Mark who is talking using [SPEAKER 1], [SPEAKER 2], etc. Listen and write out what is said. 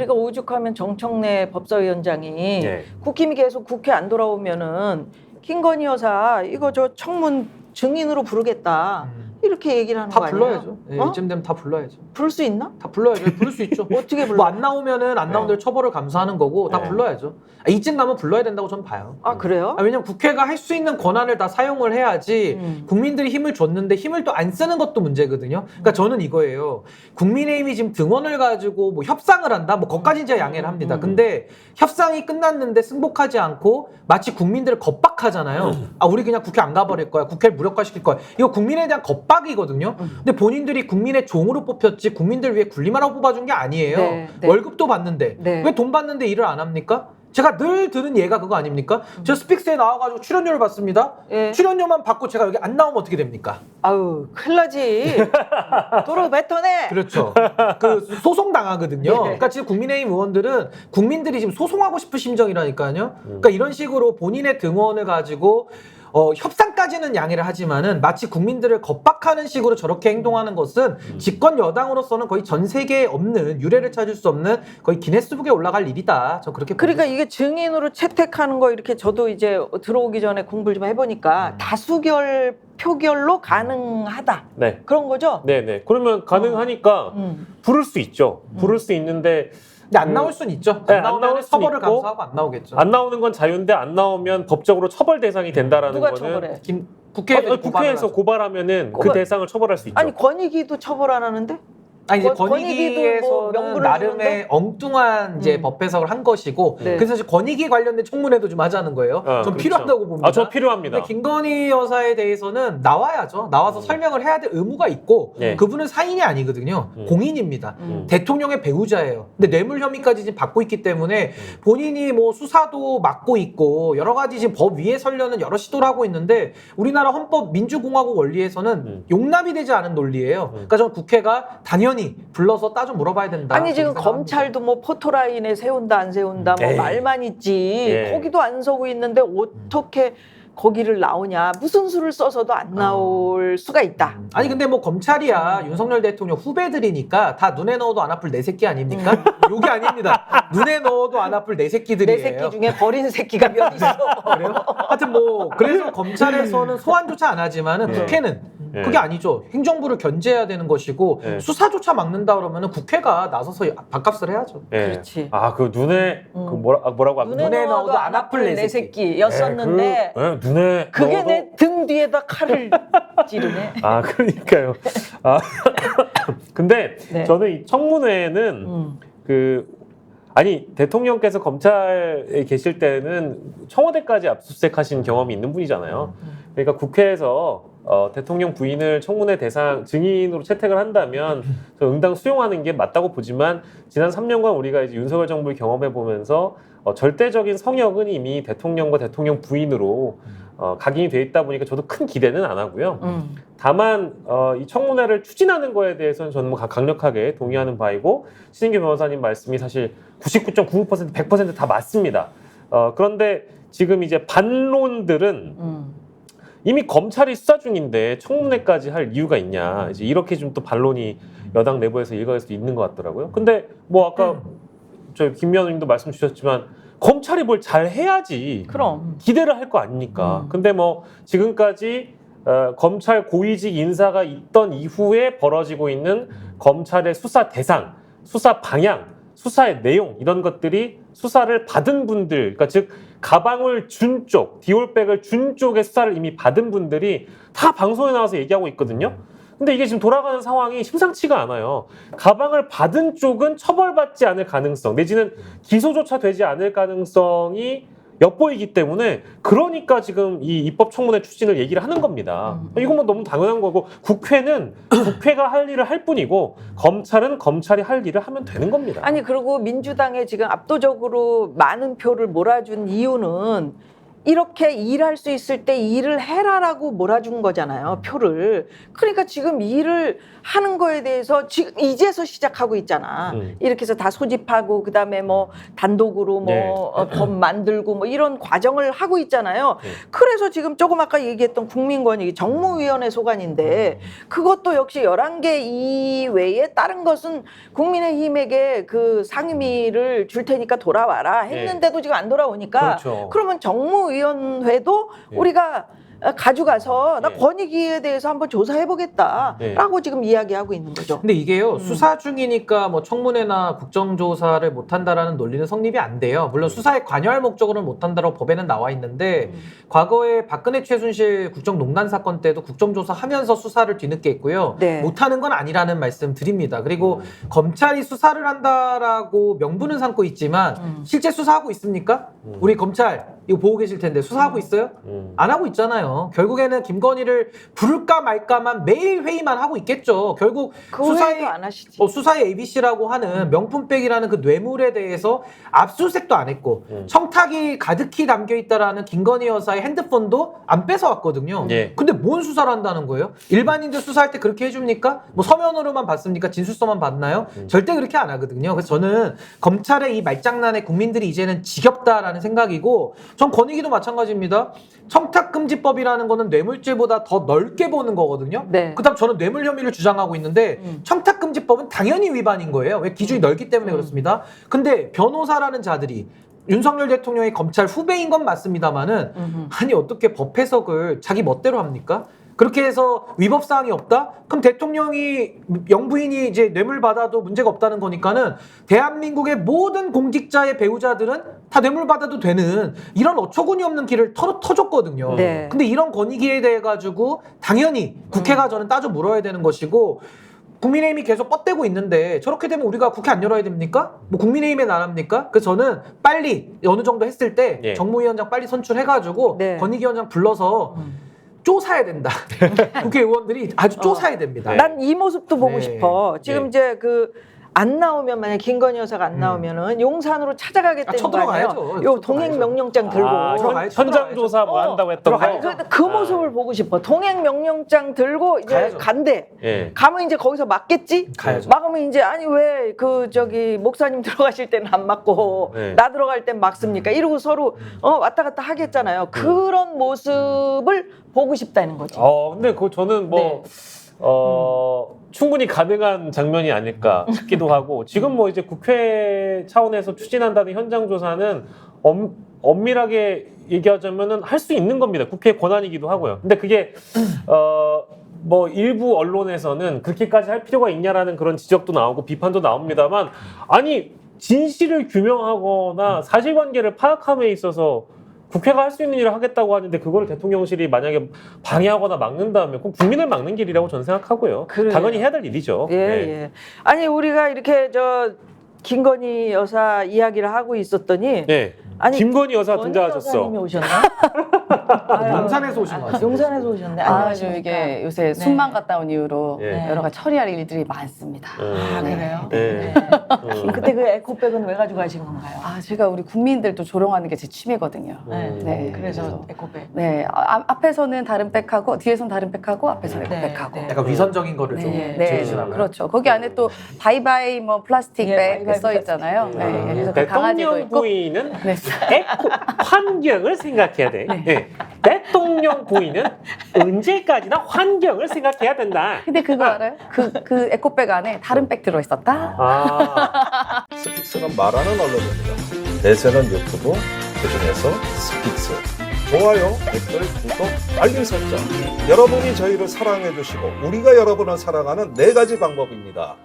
[SPEAKER 1] 그러니까 오죽하면 정청래 법사위원장이
[SPEAKER 2] 네.
[SPEAKER 1] 국힘이 계속 국회 안 돌아오면은 김건희 여사 이거 저 청문 증인으로 부르겠다 이렇게 얘기를 하는 거
[SPEAKER 3] 다
[SPEAKER 1] 아니에요?
[SPEAKER 3] 불러야죠. 예,
[SPEAKER 1] 어?
[SPEAKER 3] 이쯤 되면 다 불러야죠.
[SPEAKER 1] 부를 수 있나?
[SPEAKER 3] 다 불러야죠. 부를 수 있죠.
[SPEAKER 1] 어떻게 불러?
[SPEAKER 3] 뭐 안 나오면은 안 나온 대로 처벌을 감수하는 거고 다
[SPEAKER 2] 네.
[SPEAKER 3] 불러야죠. 이쯤 가면 불러야 된다고 저는 봐요.
[SPEAKER 1] 아 그래요?
[SPEAKER 3] 왜냐면 국회가 할 수 있는 권한을 다 사용을 해야지 국민들이 힘을 줬는데 힘을 또 안 쓰는 것도 문제거든요. 그러니까 저는 이거예요. 국민의힘이 지금 등원을 가지고 뭐 협상을 한다? 뭐 거기까지 제가 양해를 합니다. 근데 협상이 끝났는데 승복하지 않고 마치 국민들을 겁박하잖아요. 아 우리 그냥 국회 안 가버릴 거야. 국회를 무력화시킬 거야. 이거 국민에 대한 겁박이거든요. 근데 본인들이 국민의 종으로 뽑혔지 국민들 위해 군림하라고 뽑아준 게 아니에요.
[SPEAKER 1] 네, 네.
[SPEAKER 3] 월급도 받는데
[SPEAKER 1] 네.
[SPEAKER 3] 왜 돈 받는데 일을 안 합니까? 제가 늘 들은 예가 그거 아닙니까? 저 스픽스에 나와가지고 출연료를 받습니다.
[SPEAKER 1] 예.
[SPEAKER 3] 출연료만 받고 제가 여기 안 나오면 어떻게 됩니까?
[SPEAKER 1] 아유 큰일 나지. 도로 뱉어내.
[SPEAKER 3] 그렇죠. 그 소송 당하거든요.
[SPEAKER 1] 네.
[SPEAKER 3] 그러니까 지금 국민의힘 의원들은 국민들이 지금 소송하고 싶은 심정이라니까요. 그러니까 이런 식으로 본인의 등원을 가지고 협상까지는 양해를 하지만은 마치 국민들을 겁박하는 식으로 저렇게 행동하는 것은 집권 여당으로서는 거의 전 세계에 없는 유례를 찾을 수 없는 거의 기네스북에 올라갈 일이다. 저 그렇게
[SPEAKER 1] 그러니까
[SPEAKER 3] 봅니다.
[SPEAKER 1] 이게 증인으로 채택하는 거 이렇게 저도 이제 들어오기 전에 공부를 좀 해보니까 다수결 표결로 가능하다.
[SPEAKER 2] 네.
[SPEAKER 1] 그런 거죠?
[SPEAKER 2] 네네. 그러면 가능하니까 부를 수 있죠. 부를 수 있는데
[SPEAKER 3] 근데 안 나올 수는 있죠.
[SPEAKER 2] 네,
[SPEAKER 3] 안
[SPEAKER 2] 안
[SPEAKER 3] 나오면
[SPEAKER 2] 나올 수는
[SPEAKER 3] 처벌을
[SPEAKER 2] 있고,
[SPEAKER 3] 감수하고 안 나오겠죠.
[SPEAKER 2] 안 나오는 건 자유인데 안 나오면 법적으로 처벌 대상이 된다라는
[SPEAKER 1] 누가
[SPEAKER 2] 거는
[SPEAKER 1] 처벌해?
[SPEAKER 3] 국회에서
[SPEAKER 2] 국회에서 고발하면은 그
[SPEAKER 1] 고발-
[SPEAKER 2] 대상을 처벌할 수 있죠.
[SPEAKER 1] 아니 권익위도 처벌 안 하는데?
[SPEAKER 3] 아니 이제
[SPEAKER 1] 권익위도
[SPEAKER 3] 권익위에서는
[SPEAKER 1] 뭐 명분을
[SPEAKER 3] 나름의
[SPEAKER 1] 주는데?
[SPEAKER 3] 엉뚱한 이제 법 해석을 한 것이고
[SPEAKER 1] 네.
[SPEAKER 3] 그래서 사실 권익위 관련된 청문회도 좀 하자는 거예요. 좀
[SPEAKER 2] 그렇죠.
[SPEAKER 3] 필요하다고 봅니다.
[SPEAKER 2] 저 필요합니다.
[SPEAKER 3] 근데 김건희 여사에 대해서는 나와야죠. 나와서 설명을 해야 될 의무가 있고
[SPEAKER 2] 네.
[SPEAKER 3] 그분은 사인이 아니거든요. 공인입니다. 대통령의 배우자예요. 근데 뇌물 혐의까지 지금 받고 있기 때문에 본인이 뭐 수사도 맡고 있고 여러 가지 지금 법 위에 서려는 여러 시도를 하고 있는데 우리나라 헌법 민주공화국 원리에서는 용납이 되지 않은 논리예요. 그러니까 저는 국회가 당연히 불러서 따져 물어봐야 된다.
[SPEAKER 1] 아니 지금
[SPEAKER 3] 그렇게 생각합니다.
[SPEAKER 1] 검찰도 뭐 포토라인에 세운다 안 세운다 뭐
[SPEAKER 2] 에이.
[SPEAKER 1] 말만 있지
[SPEAKER 2] 예.
[SPEAKER 1] 거기도 안 서고 있는데 어떻게 거기를 나오냐 무슨 수를 써서도 안 나올 수가 있다.
[SPEAKER 3] 아니 근데 뭐 검찰이야 윤석열 대통령 후배들이니까 다 눈에 넣어도 안 아플 내 새끼 아닙니까? 요게 아닙니다. 눈에 넣어도 안 아플 내 새끼들이에요.
[SPEAKER 1] 내 새끼 중에 버린 새끼가 몇 있어.
[SPEAKER 3] 그래요? 하여튼 뭐 그래서 검찰에서는 소환조차 안 하지만은 국회는
[SPEAKER 2] 예.
[SPEAKER 3] 그게 아니죠. 행정부를 견제해야 되는 것이고
[SPEAKER 2] 예.
[SPEAKER 3] 수사조차 막는다 그러면은 국회가 나서서 밥값을 해야죠.
[SPEAKER 2] 예.
[SPEAKER 1] 그렇지.
[SPEAKER 2] 그 눈에 그 뭐라고 아까
[SPEAKER 1] 눈에 넣어도 안 아플 내 새끼였었는데
[SPEAKER 2] 눈에
[SPEAKER 1] 그게
[SPEAKER 2] 넣어도-
[SPEAKER 1] 내 등 뒤에다 칼을 찌르네.
[SPEAKER 2] 그러니까요. 근데
[SPEAKER 1] 네.
[SPEAKER 2] 저는 이 청문회는 아니 대통령께서 검찰에 계실 때는 청와대까지 압수수색하신 경험이 있는 분이잖아요. 그러니까 국회에서 대통령 부인을 청문회 대상 증인으로 채택을 한다면 저 응당 수용하는 게 맞다고 보지만 지난 3년간 우리가 이제 윤석열 정부를 경험해 보면서 절대적인 성역은 이미 대통령과 대통령 부인으로 각인이 돼 있다 보니까 저도 큰 기대는 안 하고요. 다만 이 청문회를 추진하는 거에 대해서는 저는 뭐 강력하게 동의하는 바이고 신인규 변호사님 말씀이 사실 99.99% 100%다 맞습니다. 그런데 지금 이제 반론들은 이미 검찰이 수사 중인데 청문회까지 할 이유가 있냐 이제 이렇게 좀 또 반론이 여당 내부에서 일각에서 있는 것 같더라고요. 근데 뭐 아까 저희 김 위원님도 말씀 주셨지만 검찰이 뭘 잘 해야지
[SPEAKER 1] 그럼.
[SPEAKER 2] 기대를 할 거 아닙니까? 근데 뭐 지금까지 검찰 고위직 인사가 있던 이후에 벌어지고 있는 검찰의 수사 대상, 수사 방향, 수사의 내용 이런 것들이 수사를 받은 분들, 그러니까 즉 가방을 준 쪽, 디올백을 준 쪽의 수사를 이미 받은 분들이 다 방송에 나와서 얘기하고 있거든요. 근데 이게 지금 돌아가는 상황이 심상치가 않아요. 가방을 받은 쪽은 처벌받지 않을 가능성, 내지는 기소조차 되지 않을 가능성이 엿보이기 때문에 그러니까 지금 이 입법청문회 추진을 얘기를 하는 겁니다. 이건 뭐 너무 당연한 거고 국회는 국회가 할 일을 할 뿐이고 검찰은 검찰이 할 일을 하면 되는 겁니다.
[SPEAKER 1] 아니 그리고 민주당에 지금 압도적으로 많은 표를 몰아준 이유는 이렇게 일할 수 있을 때 일을 해라라고 몰아준 거잖아요, 표를. 그러니까 지금 일을 하는 거에 대해서 지금 이제서 시작하고 있잖아. 이렇게 해서 다 소집하고 그다음에 뭐 단독으로 뭐 법 만들고 뭐 이런 과정을 하고 있잖아요. 그래서 지금 조금 아까 얘기했던 국민권익위 정무위원회 소관인데 그것도 역시 11개 이외에 다른 것은 국민의힘에게 그 상임위를 줄 테니까 돌아와라 했는데도 지금 안 돌아오니까
[SPEAKER 2] 그렇죠.
[SPEAKER 1] 그러면 정무위원회도 우리가 가져가서 나 권익위에 대해서 한번 조사해보겠다라고 지금 이야기하고 있는 거죠.
[SPEAKER 3] 근데 이게요 수사 중이니까 뭐 청문회나 국정조사를 못한다라는 논리는 성립이 안 돼요. 물론 수사에 관여할 목적으로는 못한다라고 법에는 나와 있는데 과거에 박근혜 최순실 국정농단 사건 때도 국정조사하면서 수사를 뒤늦게 했고요.
[SPEAKER 1] 네.
[SPEAKER 3] 못하는 건 아니라는 말씀 드립니다. 그리고 검찰이 수사를 한다라고 명분은 삼고 있지만 실제 수사하고 있습니까? 우리 검찰 이거 보고 계실 텐데 수사하고 있어요? 안 하고 있잖아요. 결국에는 김건희를 부를까 말까만 매일 회의만 하고 있겠죠. 결국
[SPEAKER 1] 그
[SPEAKER 3] 수사의
[SPEAKER 1] 회의도 안 하시지.
[SPEAKER 3] 수사의 ABC라고 하는 명품백이라는 그 뇌물에 대해서 압수수색도 안 했고 청탁이 가득히 담겨 있다라는 김건희 여사의 핸드폰도 안 뺏어왔거든요. 근데 뭔 수사를 한다는 거예요? 일반인들 수사할 때 그렇게 해줍니까? 뭐 서면으로만 봤습니까? 진술서만 봤나요? 절대 그렇게 안 하거든요. 그래서 저는 검찰의 이 말장난에 국민들이 이제는 지겹다라는 생각이고 전 권익위도 마찬가지입니다. 청탁금지법이라는 거는 뇌물죄보다 더 넓게 보는 거거든요.
[SPEAKER 1] 네.
[SPEAKER 3] 그다음 저는 뇌물 혐의를 주장하고 있는데 청탁금지법은 당연히 위반인 거예요. 왜 기준이 넓기 때문에 그렇습니다. 근데 변호사라는 자들이 윤석열 대통령의 검찰 후배인 건 맞습니다만은 아니 어떻게 법 해석을 자기 멋대로 합니까? 그렇게 해서 위법 사항이 없다? 그럼 대통령이 영부인이 이제 뇌물 받아도 문제가 없다는 거니까는 대한민국의 모든 공직자의 배우자들은 다 뇌물 받아도 되는 이런 어처구니 없는 길을 터줬거든요.
[SPEAKER 1] 네.
[SPEAKER 3] 근데 이런 권익위에 대해 가지고 당연히 국회가 저는 따져 물어야 되는 것이고 국민의힘이 계속 뻗대고 있는데 저렇게 되면 우리가 국회 안 열어야 됩니까? 뭐 국민의힘의 나라입니까? 그래서 저는 빨리 어느 정도 했을 때 정무위원장 빨리 선출해가지고 권익위원장 불러서 쪼사야 된다. 국회의원들이 아주 쪼사야 됩니다.
[SPEAKER 1] 난 이 모습도 보고
[SPEAKER 3] 네.
[SPEAKER 1] 싶어. 지금 이제 그 안 나오면 만약 김건희 여사가 안 나오면은 용산으로 찾아가겠다는 거 아니에요?
[SPEAKER 3] 쳐들어가야죠.
[SPEAKER 1] 요 동행 명령장 들고.
[SPEAKER 2] 현장 조사 뭐 한다고 했던 거.
[SPEAKER 1] 그 모습을 보고 싶어. 동행 명령장 들고 이제
[SPEAKER 3] 가야죠.
[SPEAKER 1] 간대.
[SPEAKER 2] 예.
[SPEAKER 1] 가면 이제 거기서 맞겠지?
[SPEAKER 3] 가야죠.
[SPEAKER 1] 막으면 이제 아니 왜 그 저기 목사님 들어가실 때는 안 맞고 나 들어갈 땐 막습니까? 이러고 서로 왔다 갔다 하겠잖아요. 그런 모습을 보고 싶다는 거지.
[SPEAKER 2] 근데 그 저는 뭐 충분히 가능한 장면이 아닐까 싶기도 하고 지금 뭐 이제 국회 차원에서 추진한다는 현장 조사는 엄밀하게 얘기하자면은 할 수 있는 겁니다. 국회 권한이기도 하고요. 근데 그게 뭐 일부 언론에서는 그렇게까지 할 필요가 있냐라는 그런 지적도 나오고 비판도 나옵니다만 아니 진실을 규명하거나 사실관계를 파악함에 있어서 국회가 할 수 있는 일을 하겠다고 하는데 그걸 대통령실이 만약에 방해하거나 막는다면 그건 국민을 막는 길이라고 저는 생각하고요.
[SPEAKER 1] 그래요.
[SPEAKER 2] 당연히 해야 될 일이죠.
[SPEAKER 1] 예. 아니 우리가 이렇게 저 김건희 여사 이야기를 하고 있었더니 아니
[SPEAKER 2] 김건희 여사
[SPEAKER 1] 건희
[SPEAKER 2] 등장하셨어.
[SPEAKER 1] 여사님이 오셨나?
[SPEAKER 3] 용산에서 오신 것 같아요.
[SPEAKER 1] 용산에서 오셨네.
[SPEAKER 4] 아주 이게 요새 순방 갔다 온 이후로
[SPEAKER 2] 네.
[SPEAKER 4] 여러 가지 처리할 일들이 많습니다.
[SPEAKER 1] 그래요?
[SPEAKER 2] 네.
[SPEAKER 1] 그때 그 에코백은 왜 가지고 가신 건가요?
[SPEAKER 4] 제가 우리 국민들도 조롱하는 게 제 취미거든요.
[SPEAKER 1] 네. 그래서 에코백.
[SPEAKER 4] 네, 앞에서는 다른 백하고 뒤에서는 다른 백하고 앞에서는
[SPEAKER 1] 네,
[SPEAKER 4] 에코백하고.
[SPEAKER 1] 네.
[SPEAKER 3] 약간 위선적인 거를 좀 제시하나요?
[SPEAKER 4] 그렇죠. 거기 안에 또 바이바이 뭐 플라스틱
[SPEAKER 1] 예,
[SPEAKER 4] 백
[SPEAKER 1] 바이바이
[SPEAKER 4] 써 있잖아요. 네, 그래서 그 강아지도
[SPEAKER 2] 대통령
[SPEAKER 4] 있고.
[SPEAKER 2] 부인은
[SPEAKER 4] 네.
[SPEAKER 2] 환경을 생각해야 돼. 대통령 부인은 언제까지나 환경을 생각해야 된다.
[SPEAKER 4] 근데 그거 알아요? 그 에코백 안에 다른 백 들어 있었다.
[SPEAKER 5] 스픽스는 말하는 언론입니다. 대세는 유튜브, 그중에서 스픽스. 좋아요, 댓글, 구독, 알림 설정. 여러분이 저희를 사랑해 주시고 우리가 여러분을 사랑하는 4가지 방법입니다.